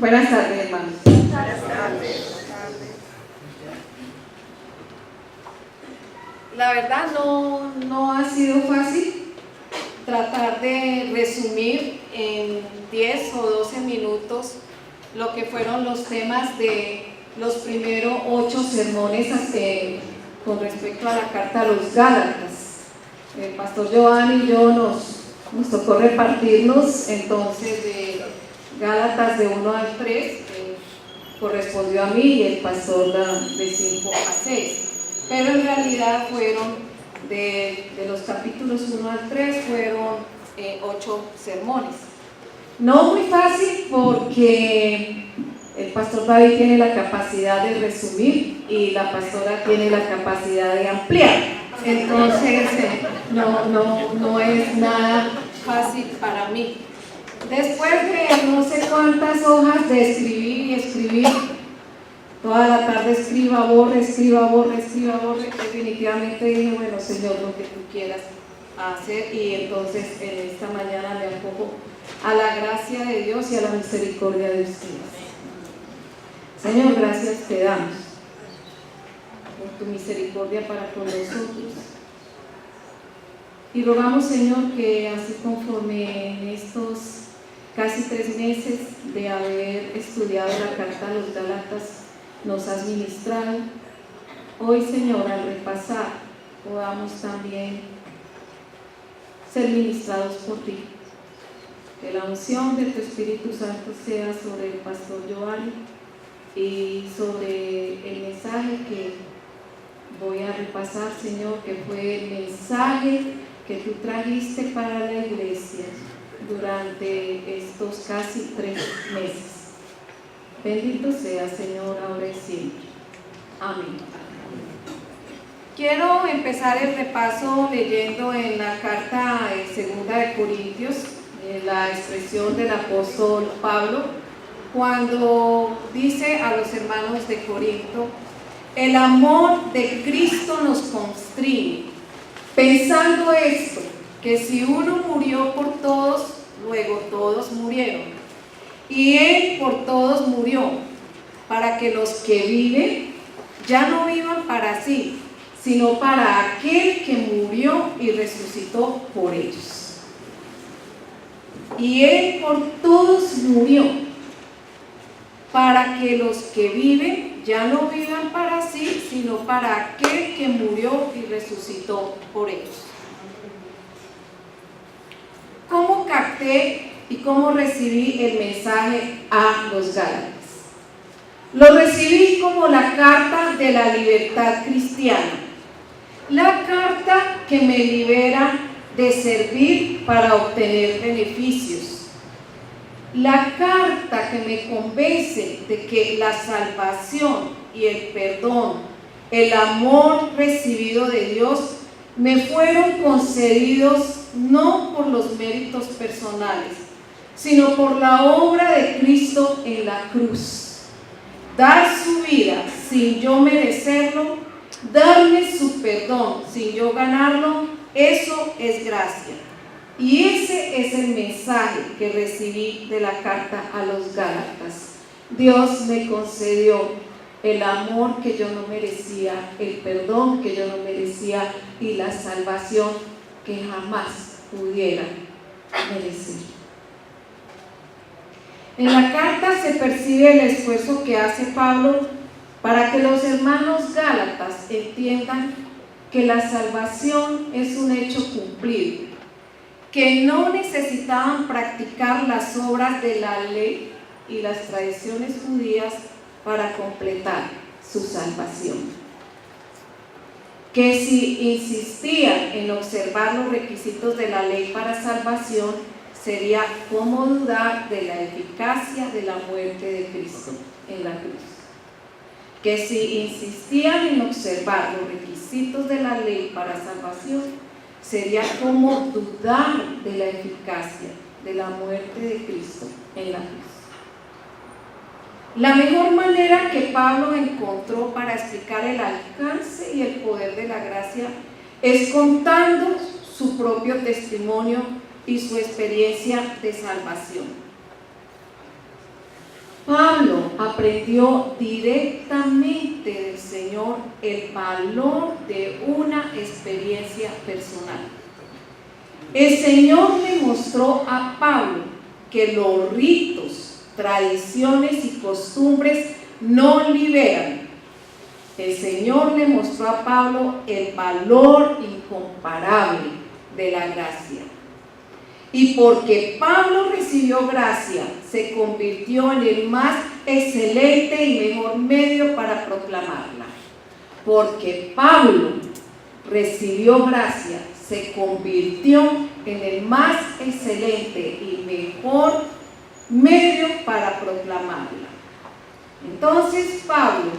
Buenas tardes, hermanos. Buenas tardes. La verdad no ha sido fácil tratar de resumir en 10 o 12 minutos lo que fueron los temas de los primeros 8 sermones con respecto a la carta a los Gálatas. El pastor Giovanni y yo nos tocó repartirnos entonces de Gálatas de 1 al 3, correspondió a mí, y el pastor de 5 a 6. Pero en realidad fueron de los capítulos 1 al 3, fueron 8 sermones. No muy fácil porque el pastor David tiene la capacidad de resumir y la pastora tiene la capacidad de ampliar. Entonces no es nada fácil para mí. Después de no sé cuántas hojas de escribir y escribir, toda la tarde escriba, borre, definitivamente dije, bueno, Señor, lo que tú quieras hacer. Y entonces en esta mañana me acojo a la gracia de Dios y a la misericordia de ustedes. Señor, gracias te damos por tu misericordia para con nosotros. Y rogamos, Señor, que así conforme en estos casi 3 meses de haber estudiado la carta a los Gálatas nos has ministrado, hoy, Señor, al repasar podamos también ser ministrados por ti. Que la unción de tu Espíritu Santo sea sobre el pastor Giovanni y sobre el mensaje que voy a repasar, Señor, que fue el mensaje que tú trajiste para la iglesia durante estos casi 3 meses. Bendito sea, Señor, ahora y siempre. Amén. Quiero empezar el repaso leyendo en la carta segunda de Corintios, la expresión del apóstol Pablo, cuando dice a los hermanos de Corinto: el amor de Cristo nos constriñe, pensando esto, que si uno murió por todos, luego todos murieron. Y Él por todos murió, para que los que viven ya no vivan para sí, sino para aquel que murió y resucitó por ellos. Y Él por todos murió, para que los que viven ya no vivan para sí, sino para aquel que murió y resucitó por ellos. ¿Cómo capté y cómo recibí el mensaje a los Gálatas? Lo recibí como la carta de la libertad cristiana, la carta que me libera de servir para obtener beneficios, la carta que me convence de que la salvación y el perdón, el amor recibido de Dios me fueron concedidos no por los méritos personales, sino por la obra de Cristo en la cruz. Dar su vida sin yo merecerlo, darme su perdón sin yo ganarlo, eso es gracia. Y ese es el mensaje que recibí de la carta a los Gálatas. Dios me concedió el amor que yo no merecía, el perdón que yo no merecía y la salvación que jamás pudiera merecer. En la carta se percibe el esfuerzo que hace Pablo para que los hermanos gálatas entiendan que la salvación es un hecho cumplido, que no necesitaban practicar las obras de la ley y las tradiciones judías para completar su salvación. Que si insistían en observar los requisitos de la ley para salvación, sería como dudar de la eficacia de la muerte de Cristo en la cruz. Que si insistían en observar los requisitos de la ley para salvación, sería como dudar de la eficacia de la muerte de Cristo en la cruz. La mejor manera que Pablo encontró para explicar el alcance y el poder de la gracia es contando su propio testimonio y su experiencia de salvación. aprendió directamente del Señor el valor de una experiencia personal. El Señor le mostró a Pablo que los ritos, tradiciones y costumbres no liberan. El Señor le mostró a Pablo el valor incomparable de la gracia. Y porque Pablo recibió gracia, se convirtió en el más excelente y mejor medio para proclamarla. Porque Pablo recibió gracia, se convirtió en el más excelente y mejor medio para proclamarla. Entonces Pablo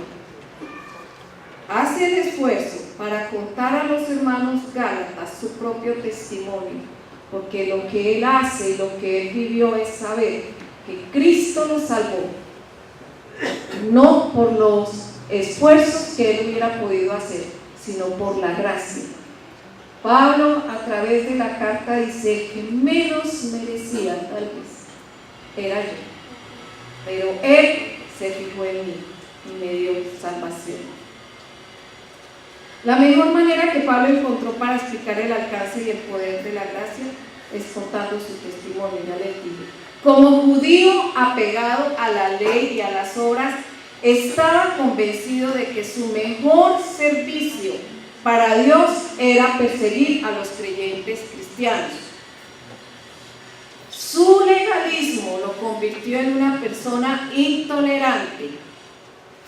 hace el esfuerzo para contar a los hermanos gálatas su propio testimonio, porque lo que él hace, lo que él vivió es saber que Cristo lo salvó, no por los esfuerzos que él hubiera podido hacer, sino por la gracia. Pablo a través de la carta dice que menos merecía tal vez era yo, pero él se fijó en mí y me dio salvación. La mejor manera que Pablo encontró para explicar el alcance y el poder de la gracia es contando su testimonio. Ya les dije, como judío apegado a la ley y a las obras, estaba convencido de que su mejor servicio para Dios era perseguir a los creyentes cristianos. Su legalismo lo convirtió en una persona intolerante,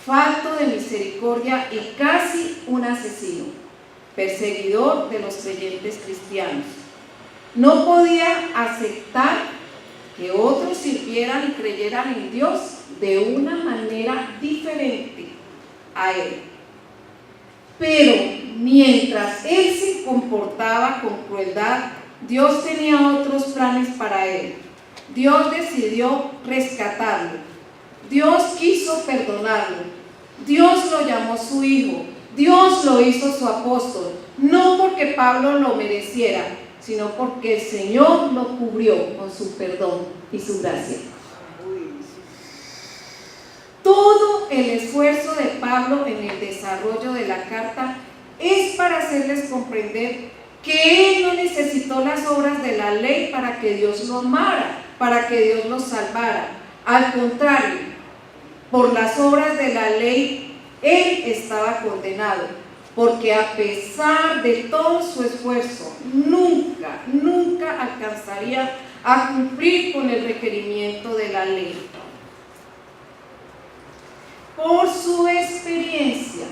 falto de misericordia y casi un asesino, perseguidor de los creyentes cristianos. No podía aceptar que otros sirvieran y creyeran en Dios de una manera diferente a él. Pero mientras él se comportaba con crueldad, Dios tenía otros planes para él. Dios decidió rescatarlo. Dios quiso perdonarlo. Dios lo llamó su hijo. Dios lo hizo su apóstol. No porque Pablo lo mereciera, sino porque el Señor lo cubrió con su perdón y su gracia. Todo el esfuerzo de Pablo en el desarrollo de la carta es para hacerles comprender que él no necesitó las obras de la ley para que Dios lo amara, para que Dios lo salvara. Al contrario, por las obras de la ley, él estaba condenado, porque a pesar de todo su esfuerzo, nunca alcanzaría a cumplir con el requerimiento de la ley. Por su experiencia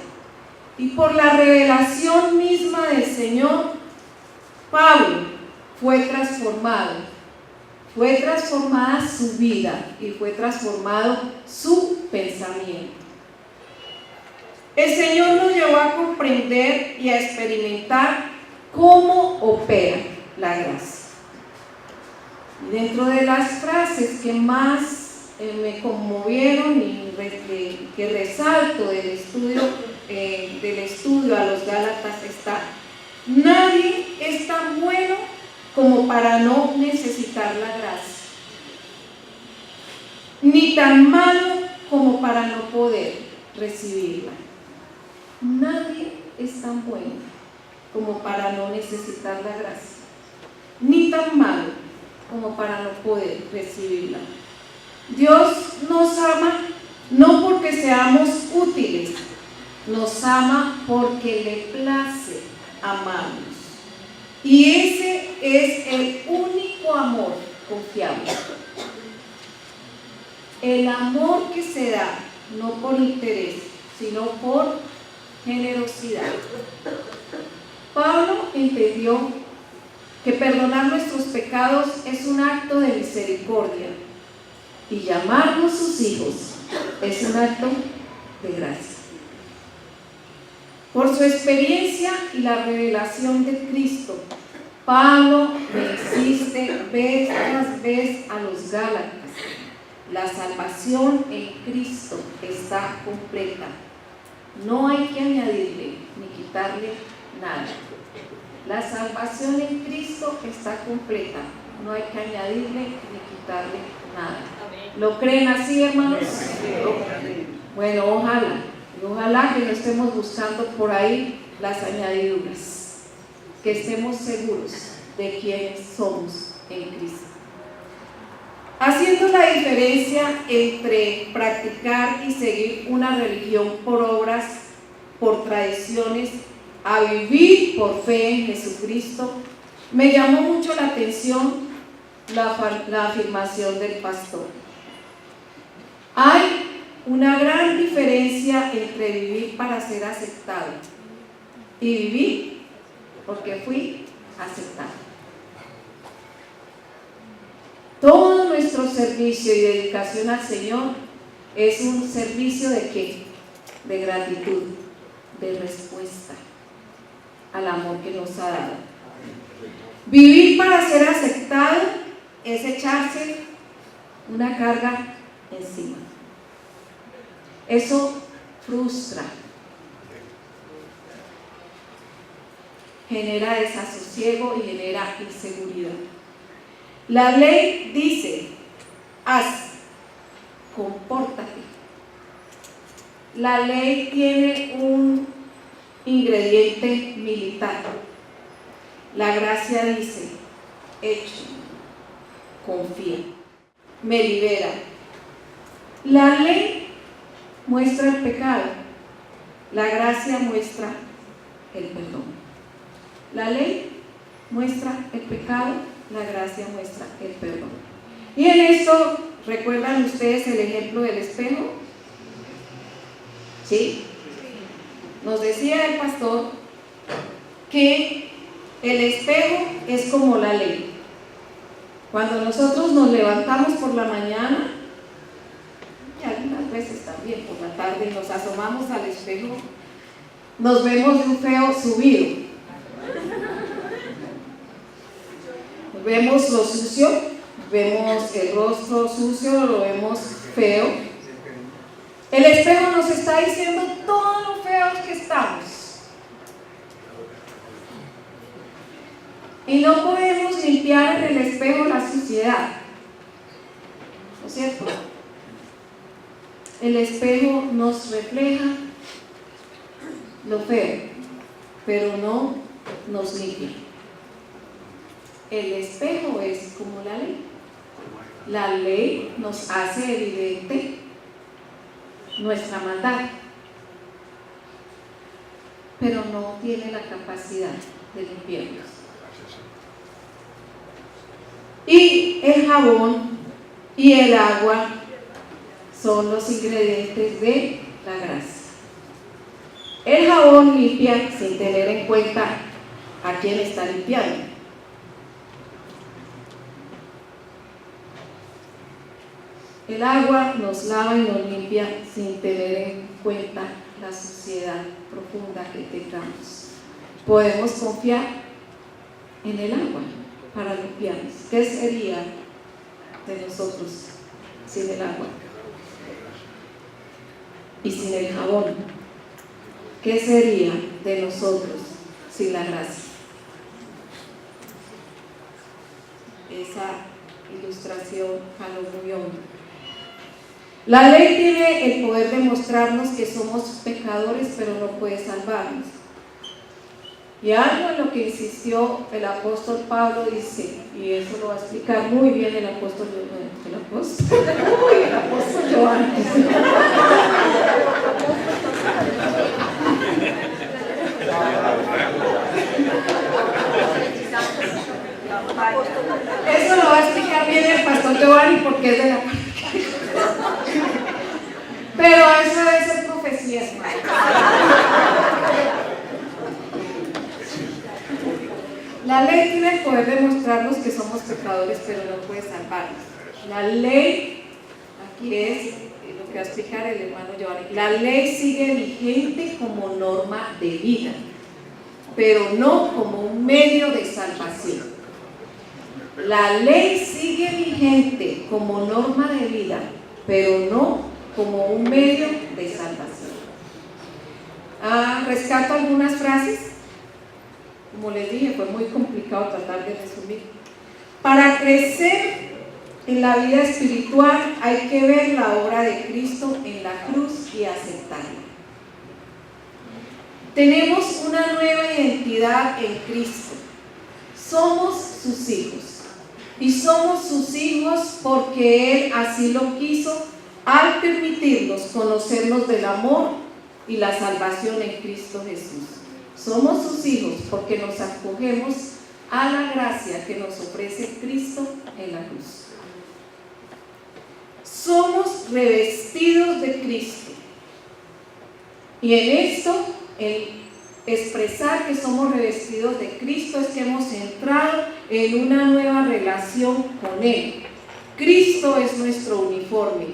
y por la revelación misma del Señor, Pablo fue transformada su vida y fue transformado su pensamiento. El Señor nos llevó a comprender y a experimentar cómo opera la gracia. Y dentro de las frases que más me conmovieron y que resalto del estudio a los Gálatas está: nadie es tan bueno como para no necesitar la gracia, ni tan malo como para no poder recibirla. Nadie es tan bueno como para no necesitar la gracia, ni tan malo como para no poder recibirla. Dios nos ama no porque seamos útiles, nos ama porque le place amarnos. Y ese es el único amor confiable. El amor que se da no por interés, sino por generosidad. Pablo entendió que perdonar nuestros pecados es un acto de misericordia y llamarnos sus hijos es un acto de gracia. Por su experiencia y la revelación de Cristo, Pablo le insiste vez tras vez a los Gálatas: la salvación en Cristo está completa. No hay que añadirle ni quitarle nada. La salvación en Cristo está completa. No hay que añadirle ni quitarle nada. Amén. ¿Lo creen así, hermanos? Bueno, ojalá que no estemos buscando por ahí las añadiduras, que estemos seguros de quiénes somos en Cristo. Haciendo la diferencia entre practicar y seguir una religión por obras, por tradiciones, a vivir por fe en Jesucristo, me llamó mucho la atención la afirmación del pastor. Hay una gran diferencia entre vivir para ser aceptado y vivir porque fui aceptado. Todo nuestro servicio y dedicación al Señor es un servicio ¿de qué? De gratitud, de respuesta al amor que nos ha dado. Vivir para ser aceptado es echarse una carga encima. Eso frustra, genera desasosiego y genera inseguridad. La ley dice: haz, compórtate. La ley tiene un ingrediente militar. La gracia dice: hecho, confía, me libera. La ley muestra el pecado, la gracia muestra el perdón. La ley muestra el pecado, la gracia muestra el perdón. Y en esto, ¿recuerdan ustedes el ejemplo del espejo? ¿Sí? Nos decía el pastor que el espejo es como la ley. Cuando nosotros nos levantamos por la mañana, y algunas veces también por la tarde, nos asomamos al espejo, nos vemos de un feo subido. Vemos lo sucio, vemos el rostro sucio, lo vemos feo. El espejo nos está diciendo todo lo feos que estamos. Y no podemos limpiar en el espejo la suciedad, ¿no es cierto? El espejo nos refleja lo feo, pero no nos limpia. El espejo es como la ley. La ley nos hace evidente nuestra maldad, pero no tiene la capacidad de limpiarnos. Y el jabón y el agua son los ingredientes de la gracia. El jabón limpia sin tener en cuenta a quién está limpiando. El agua nos lava y nos limpia sin tener en cuenta la suciedad profunda que tengamos. Podemos confiar en el agua para limpiarnos. ¿Qué sería de nosotros sin el agua? Y sin el jabón. ¿Qué sería de nosotros sin la gracia? Esa ilustración jaló muy hondo. La ley tiene el poder de mostrarnos que somos pecadores, pero no puede salvarnos. Y algo en lo que insistió el apóstol Pablo dice, y eso lo va a explicar muy bien el apóstol Giovanni. Eso lo va a explicar bien el pastor Giovanni porque es de la pero eso debe ser profecía, hermano. La ley tiene el poder de mostrarnos que somos pecadores, pero no puede salvarnos. La ley, aquí es lo que va a explicar el hermano Giovanni, la ley sigue vigente como norma de vida, pero no como un medio de salvación. La ley sigue vigente como norma de vida, pero no como un medio de salvación. Rescato algunas frases. Como les dije, fue muy complicado tratar de resumir. Para crecer En la vida espiritual hay que ver la obra de Cristo en la cruz y aceptarla. Tenemos una nueva identidad en Cristo. Somos sus hijos. Y somos sus hijos porque Él así lo quiso al permitirnos conocernos del amor y la salvación en Cristo Jesús. Somos sus hijos porque nos acogemos a la gracia que nos ofrece Cristo en la cruz. Somos revestidos de Cristo. Y en esto, en expresar que somos revestidos de Cristo, es que hemos entrado en una nueva relación con Él. Cristo es nuestro uniforme.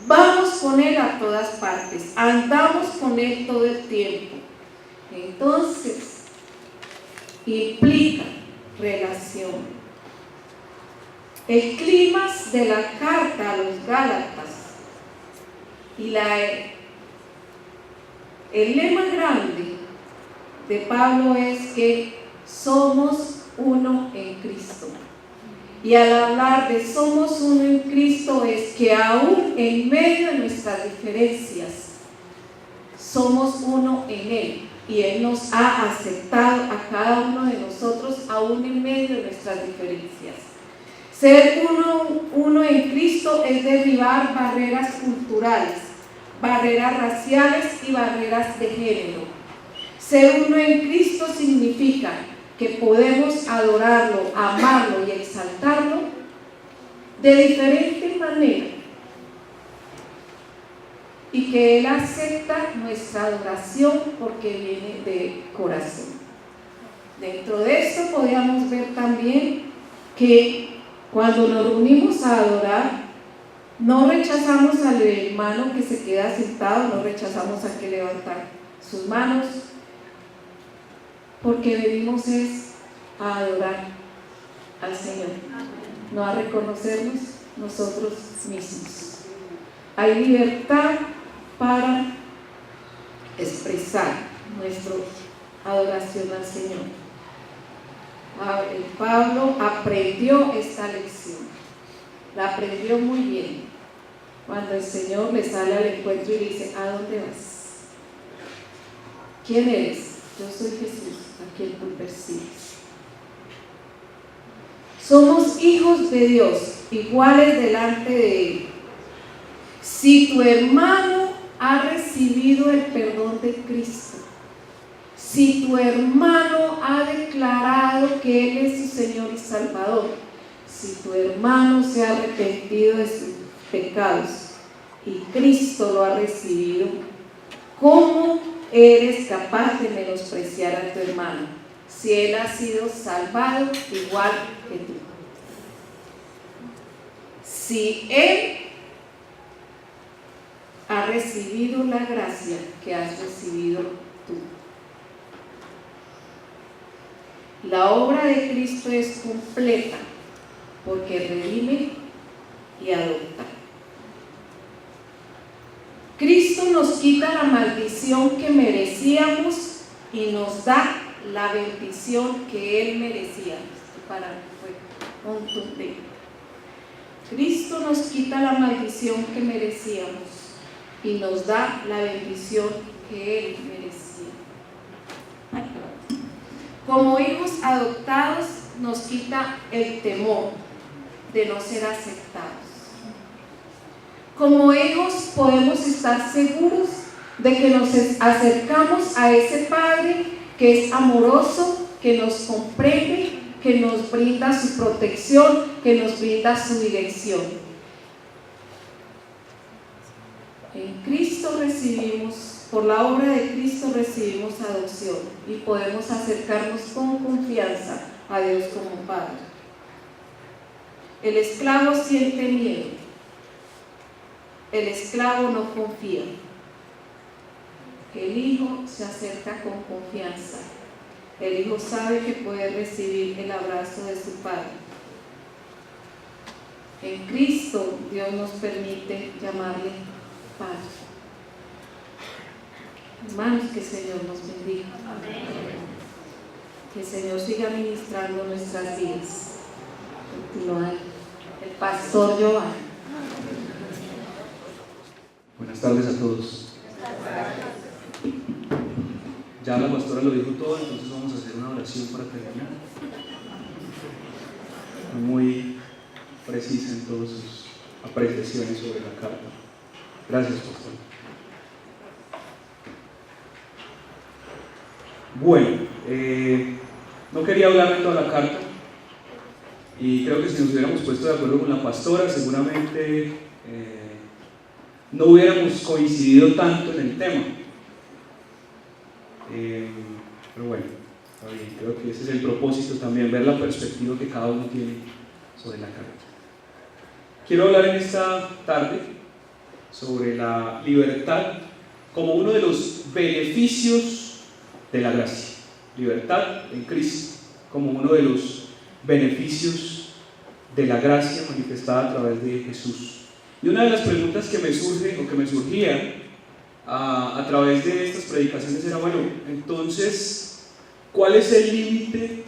Vamos con Él a todas partes. Andamos con Él todo el tiempo. Entonces, implica relación. El clímax de la carta a los Gálatas y el lema grande de Pablo es que somos uno en Cristo. Y al hablar de somos uno en Cristo es que aún en medio de nuestras diferencias somos uno en Él. Y Él nos ha aceptado a cada uno de nosotros aún en medio de nuestras diferencias. Ser uno en Cristo es derribar barreras culturales, barreras raciales y barreras de género. Ser uno en Cristo significa que podemos adorarlo, amarlo y exaltarlo de diferente manera y que Él acepta nuestra adoración porque viene de corazón. Dentro de esto podríamos ver también que cuando nos reunimos a adorar, no rechazamos al hermano que se queda sentado, no rechazamos al que levanta sus manos, porque venimos es a adorar al Señor, no a reconocernos nosotros mismos. Hay libertad para expresar nuestra adoración al Señor. Pablo aprendió esta lección, la aprendió muy bien, cuando el Señor le sale al encuentro y dice: ¿a dónde vas? ¿Quién eres? Yo soy Jesús, a quien tú persigues. Somos hijos de Dios, iguales delante de Él. Si tu hermano ha recibido el perdón de Cristo, si tu hermano ha declarado que Él es su Señor y Salvador, si tu hermano se ha arrepentido de sus pecados y Cristo lo ha recibido, ¿cómo eres capaz de menospreciar a tu hermano si él ha sido salvado igual que tú? Si él ha recibido la gracia que has recibido tú. La obra de Cristo es completa porque redime y adopta. Cristo nos quita la maldición que merecíamos y nos da la bendición que Él merecía. Para fue contundente. Cristo nos quita la maldición que merecíamos y nos da la bendición que Él merecía. Como hijos adoptados nos quita el temor de no ser aceptados. Como hijos podemos estar seguros de que nos acercamos a ese Padre que es amoroso, que nos comprende, que nos brinda su protección, que nos brinda su dirección. En Cristo recibimos, por la obra de Cristo recibimos adopción y podemos acercarnos con confianza a Dios como Padre. El esclavo siente miedo, el esclavo no confía. El hijo se acerca con confianza. El hijo sabe que puede recibir el abrazo de su padre. En Cristo Dios nos permite llamarle Padre. Hermanos, que el Señor nos bendiga. Que el Señor siga ministrando nuestras vidas. Continuar el Pastor Giovanni. Buenas tardes a todos. Ya la pastora lo dijo todo, entonces vamos a hacer una oración para terminar. Muy precisa en todas sus apreciaciones sobre la carta. Gracias, pastor. Bueno, no quería hablar de toda la carta y creo que si nos hubiéramos puesto de acuerdo con la pastora, seguramente no hubiéramos coincidido tanto en el tema. Pero bueno, está bien, creo que ese es el propósito también, ver la perspectiva que cada uno tiene sobre la carta. Quiero hablar en esta tarde sobre la libertad como uno de los beneficios de la gracia. Libertad en Cristo como uno de los beneficios de la gracia manifestada a través de Jesús. Y una de las preguntas que me surge o que me surgía a través de estas predicaciones era, bueno, entonces, ¿cuál es el límite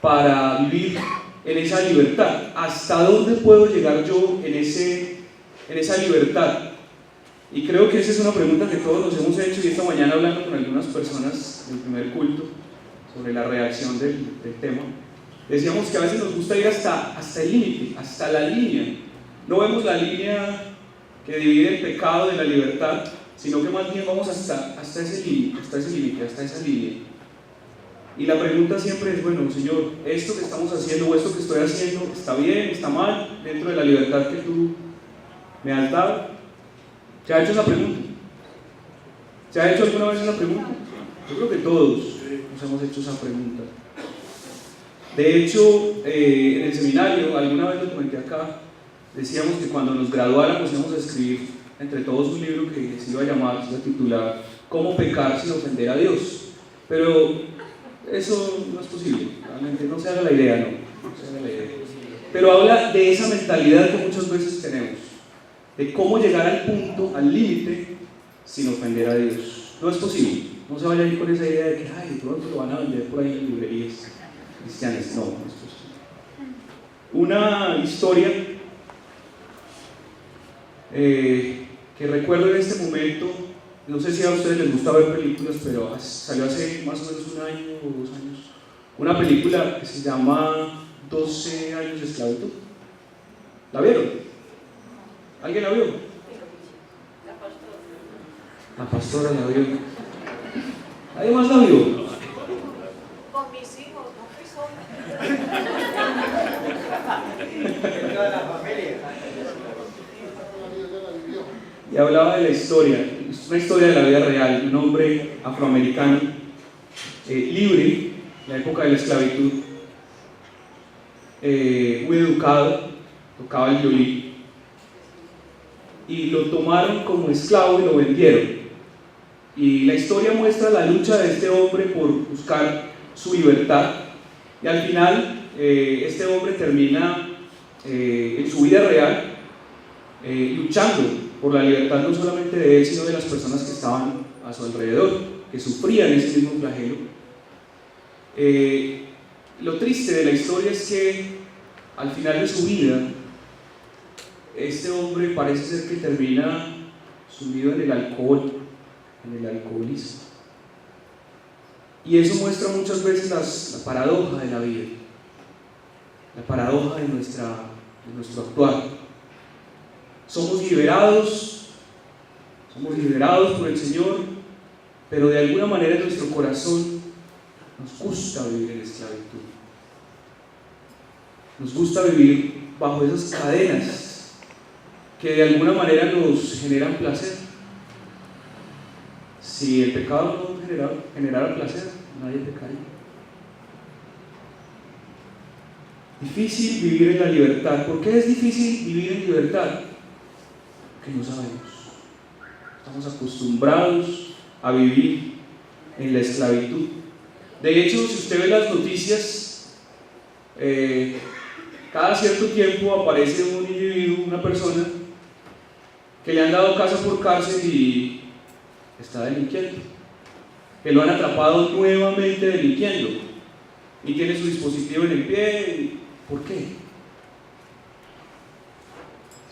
para vivir en esa libertad? ¿Hasta dónde puedo llegar yo en esa libertad? Y creo que esa es una pregunta que todos nos hemos hecho, y esta mañana hablando con algunas personas del primer culto sobre la reacción del tema, decíamos que a veces nos gusta ir hasta el límite, hasta la línea. No vemos la línea que divide el pecado de la libertad, sino que más bien vamos hasta ese límite, hasta esa línea. Y la pregunta siempre es, bueno, Señor, ¿esto que estamos haciendo o esto que estoy haciendo está bien, está mal, dentro de la libertad que tú me has dado? ¿Se ha hecho esa pregunta? ¿Se ha hecho alguna vez esa pregunta? Yo creo que todos nos hemos hecho esa pregunta. De hecho, en el seminario, alguna vez lo comenté acá, decíamos que cuando nos graduáramos íbamos a escribir entre todos un libro que se iba a titular ¿Cómo pecar sin ofender a Dios? Pero eso no es posible, realmente no se haga la idea, no se haga la idea. Pero habla de esa mentalidad que muchas veces tenemos, de cómo llegar al punto, al límite, sin ofender a Dios. No es posible, no se vaya a ir con esa idea de que de pronto lo van a vender por ahí en librerías cristianas, no es posible. Una historia que recuerdo en este momento, no sé si a ustedes les gusta ver películas, pero salió hace más o menos un año o 2 años, una película que se llama 12 años de esclavitud. ¿La vieron? ¿Alguien la vio? La pastora la vio. ¿Alguien más la vio? Con mis hijos, no fui sola. Toda la familia. Y hablaba de la historia, es una historia de la vida real, un hombre afroamericano libre, en la época de la esclavitud, muy educado, tocaba el violín, y lo tomaron como esclavo y lo vendieron. Y la historia muestra la lucha de este hombre por buscar su libertad, y al final este hombre termina en su vida real luchando por la libertad no solamente de él, sino de las personas que estaban a su alrededor, que sufrían ese mismo flagelo. Lo triste de la historia es que al final de su vida, este hombre parece ser que termina sumido en el alcohol, en el alcoholismo. Y eso muestra muchas veces la paradoja de la vida, la paradoja de nuestro actuar. Somos liberados por el Señor, pero de alguna manera en nuestro corazón nos gusta vivir en esclavitud. Nos gusta vivir bajo esas cadenas que de alguna manera nos generan placer. Si el pecado no generara placer, nadie pecaría. Difícil vivir en la libertad. ¿Por qué es difícil vivir en libertad? Que no sabemos. Estamos acostumbrados a vivir en la esclavitud. De hecho, si usted ve las noticias, cada cierto tiempo aparece un individuo, una persona que le han dado casa por cárcel y está delinquiendo, que lo han atrapado nuevamente delinquiendo y tiene su dispositivo en el pie. ¿Por qué?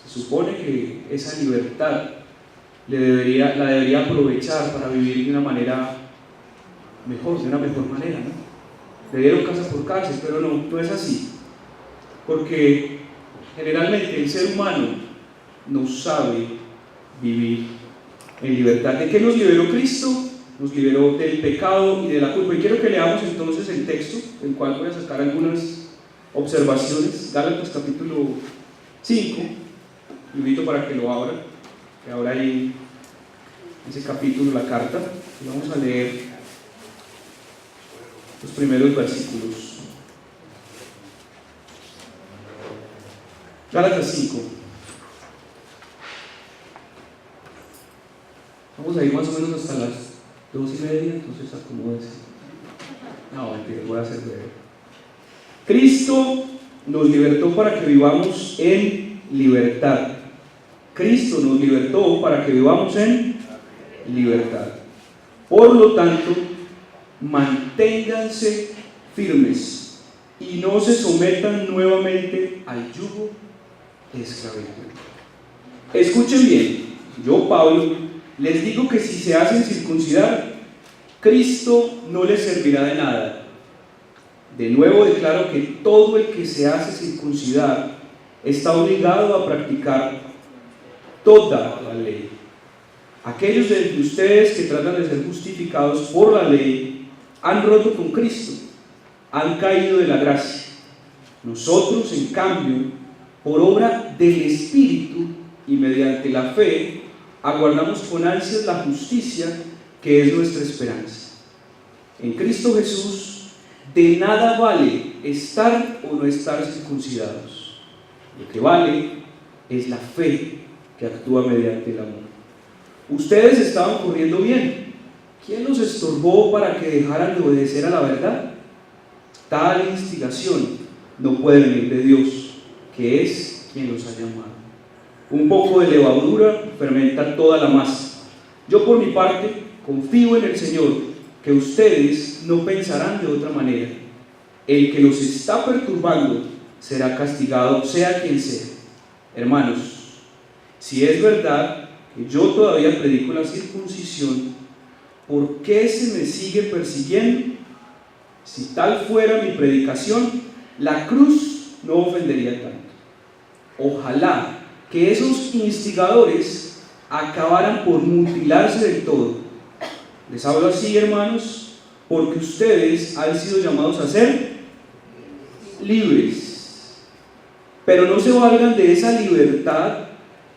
Se supone que esa libertad la debería aprovechar para vivir de una manera mejor, de una mejor manera, ¿no? Le dieron casa por cárcel, pero no es así. Porque generalmente el ser humano no sabe vivir en libertad. ¿De qué nos liberó Cristo? Nos liberó del pecado y de la culpa. Y quiero que leamos entonces el texto, del cual voy a sacar algunas observaciones. Gálatas capítulo 5. Invito para que lo abra, que abra ahí ese capítulo, la carta, y vamos a leer los primeros versículos. Gálatas 5. Vamos a ir más o menos hasta las 2:30, entonces acomódese. No, mentira, voy a hacer breve. Cristo nos libertó para que vivamos en libertad. Cristo nos libertó para que vivamos en libertad. Por lo tanto, manténganse firmes y no se sometan nuevamente al yugo de esclavitud. Escuchen bien, yo, Pablo, les digo que si se hacen circuncidar, Cristo no les servirá de nada. De nuevo declaro que todo el que se hace circuncidar está obligado a practicar toda la ley. Aquellos de entre ustedes que tratan de ser justificados por la ley han roto con Cristo, han caído de la gracia. Nosotros, en cambio, por obra del Espíritu y mediante la fe, aguardamos con ansias la justicia que es nuestra esperanza. En Cristo Jesús, de nada vale estar o no estar circuncidados. Lo que vale es la fe que actúa mediante el amor. Ustedes estaban corriendo bien. ¿Quién los estorbó para que dejaran de obedecer a la verdad? Tal instigación no puede venir de Dios, que es quien los ha llamado. Un poco de levadura fermenta toda la masa. Yo por mi parte confío en el Señor, que ustedes no pensarán de otra manera. El que los está perturbando será castigado, sea quien sea. Hermanos, si es verdad que yo todavía predico la circuncisión, ¿por qué se me sigue persiguiendo? Si tal fuera mi predicación, la cruz no ofendería tanto. Ojalá que esos instigadores acabaran por mutilarse del todo. Les hablo así, hermanos, porque ustedes han sido llamados a ser libres. Pero no se valgan de esa libertad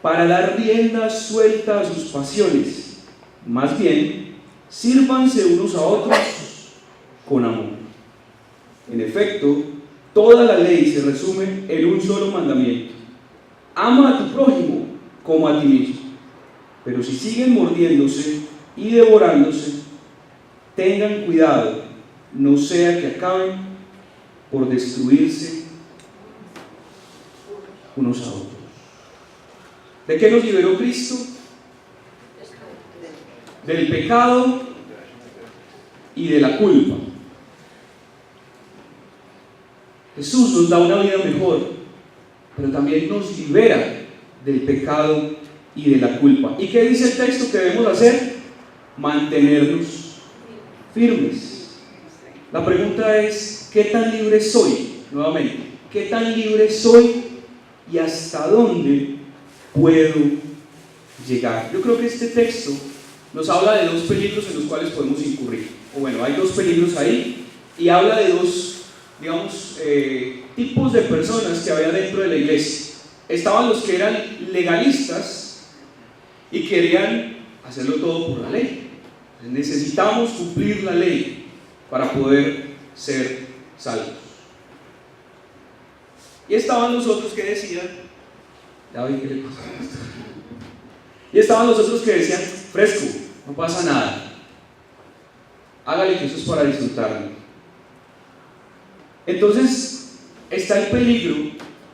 para dar rienda suelta a sus pasiones. Más bien, sírvanse unos a otros con amor. En efecto, toda la ley se resume en un solo mandamiento: ama a tu prójimo como a ti mismo. Pero si siguen mordiéndose y devorándose, tengan cuidado, no sea que acaben por destruirse unos a otros. ¿De qué nos liberó Cristo? Del pecado y de la culpa. Jesús nos da una vida mejor, pero también nos libera del pecado y de la culpa. ¿Y qué dice el texto que debemos hacer? Mantenernos firmes. La pregunta es, ¿qué tan libre soy? Nuevamente, ¿qué tan libre soy y hasta dónde puedo llegar? Yo creo que este texto nos habla de dos peligros en los cuales podemos incurrir. O bueno, hay dos peligros ahí, y habla de dos, digamos, tipos de personas que había dentro de la iglesia. Estaban los que eran legalistas y querían hacerlo todo por la ley. Necesitamos cumplir la ley para poder ser salvos. Y estaban los otros que decían, David, ¿qué le pasa a esto? Y estaban los otros que decían, fresco, no pasa nada, hágale que eso es para disfrutarlo. Entonces está el peligro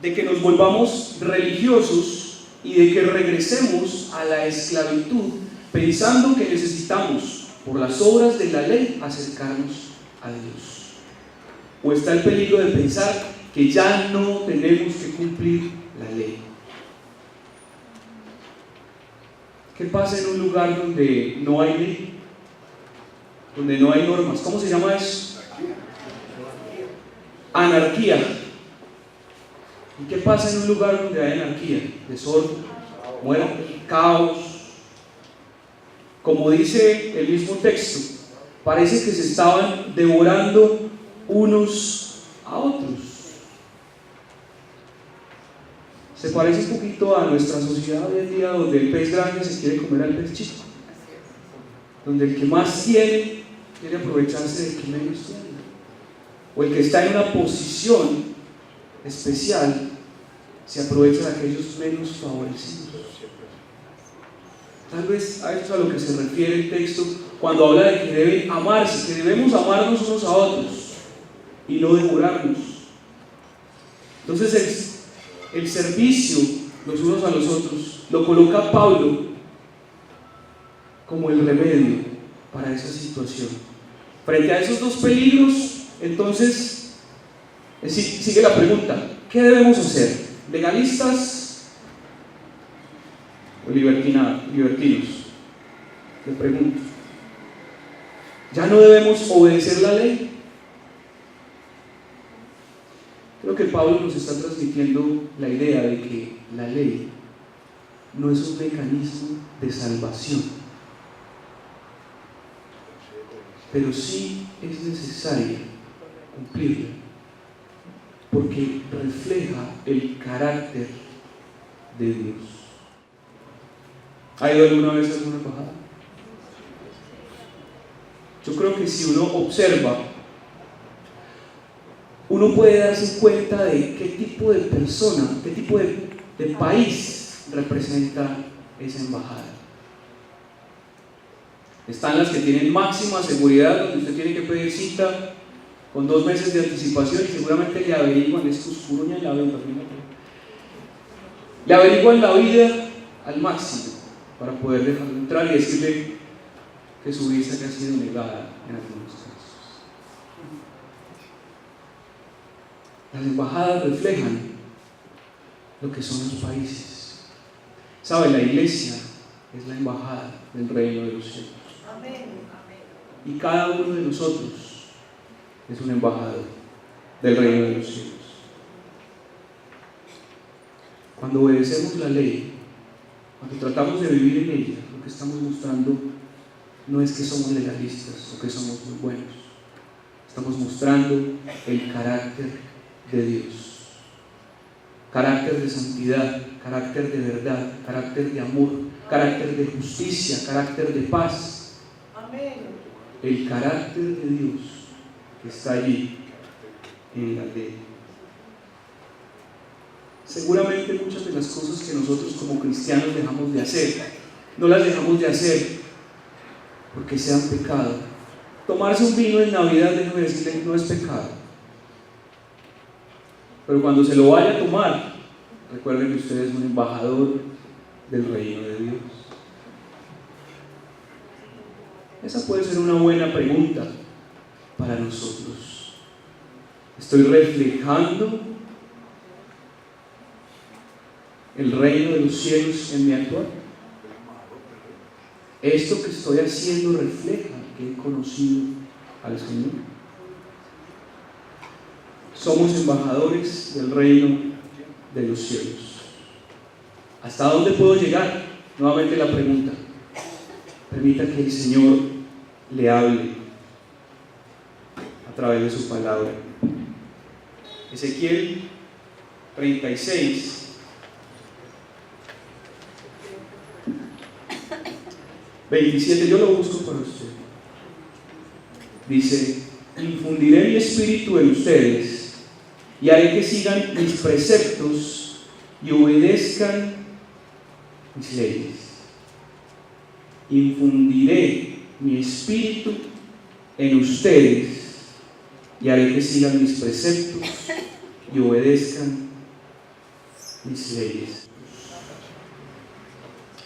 de que nos volvamos religiosos y de que regresemos a la esclavitud pensando que necesitamos por las obras de la ley acercarnos a Dios. O está el peligro de pensar que ya no tenemos que cumplir la ley. ¿Qué pasa en un lugar donde no hay ley? Donde no hay normas. ¿Cómo se llama eso? Anarquía. ¿Y qué pasa en un lugar donde hay anarquía? Desorden, muerte, caos. Como dice el mismo texto, parece que se estaban devorando unos a otros. Se parece un poquito a nuestra sociedad hoy en día, donde el pez grande se quiere comer al pez chico, donde el que más tiene quiere aprovecharse del que menos tiene, o el que está en una posición especial se aprovecha de aquellos menos favorecidos. Tal vez a eso es a lo que se refiere el texto cuando habla de que deben amarse, que debemos amarnos unos a otros y no devorarnos. Entonces el servicio los unos a los otros lo coloca Pablo como el remedio para esa situación. Frente a esos dos peligros, entonces sigue la pregunta: ¿qué debemos hacer? ¿Legalistas o libertinos? Le pregunto. ¿Ya no debemos obedecer la ley? Creo que Pablo nos está transmitiendo la idea de que la ley no es un mecanismo de salvación, pero sí es necesaria cumplirla, porque refleja el carácter de Dios. ¿Ha ido alguna vez a alguna embajada? Yo creo que si uno observa, uno puede darse cuenta de qué tipo de persona, qué tipo de país representa esa embajada. Están las que tienen máxima seguridad, donde usted tiene que pedir cita con 2 meses de anticipación y seguramente le averiguan, es que oscuro y la venta, le averiguan la vida al máximo para poder dejarlo entrar y decirle que su visa ha sido negada en algunos casos. Las embajadas reflejan lo que son los países. ¿Sabe? La iglesia es la embajada del reino de los cielos. Amén. Y cada uno de nosotros es un embajador del reino de los cielos. Cuando obedecemos la ley, cuando tratamos de vivir en ella, lo que estamos mostrando no es que somos legalistas o que somos muy buenos. Estamos mostrando el carácter de Dios. Carácter de santidad, carácter de verdad, carácter de amor, carácter de justicia, carácter de paz. Amén. El carácter de Dios que está allí en la ley. Seguramente muchas de las cosas que nosotros como cristianos dejamos de hacer, no las dejamos de hacer porque sean pecado. Tomarse un vino en Navidad, déjeme decirle, no es pecado. Pero cuando se lo vaya a tomar, recuerden que usted es un embajador del reino de Dios. Esa puede ser una buena pregunta para nosotros. ¿Estoy reflejando el reino de los cielos en mi actuar? ¿Esto que estoy haciendo refleja que he conocido al Señor? Somos embajadores del reino de los cielos. ¿Hasta dónde puedo llegar? Nuevamente la pregunta. Permita que el Señor le hable a través de su palabra. Ezequiel 36. Yo lo busco para usted. Dice: infundiré mi espíritu en ustedes y haré que sigan mis preceptos y obedezcan mis leyes. Infundiré mi espíritu en ustedes y haré que sigan mis preceptos y obedezcan mis leyes.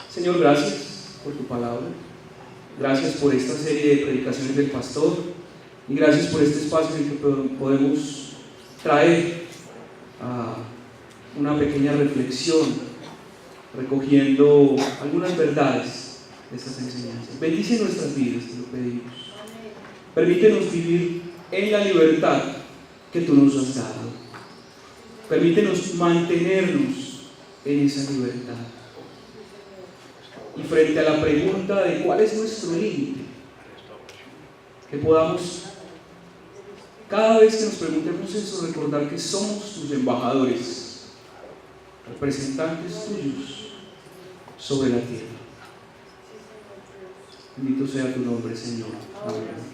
Señor, gracias por tu palabra. Gracias por esta serie de predicaciones del pastor y gracias por este espacio en el que podemos traer una pequeña reflexión recogiendo algunas verdades de estas enseñanzas. Bendice nuestras vidas, te lo pedimos. Permítenos vivir en la libertad que tú nos has dado. Permítenos mantenernos en esa libertad. Y frente a la pregunta de cuál es nuestro límite, que podamos, cada vez que nos preguntemos eso, recordar que somos tus embajadores, representantes tuyos sobre la tierra. Bendito sea tu nombre, Señor. Amén.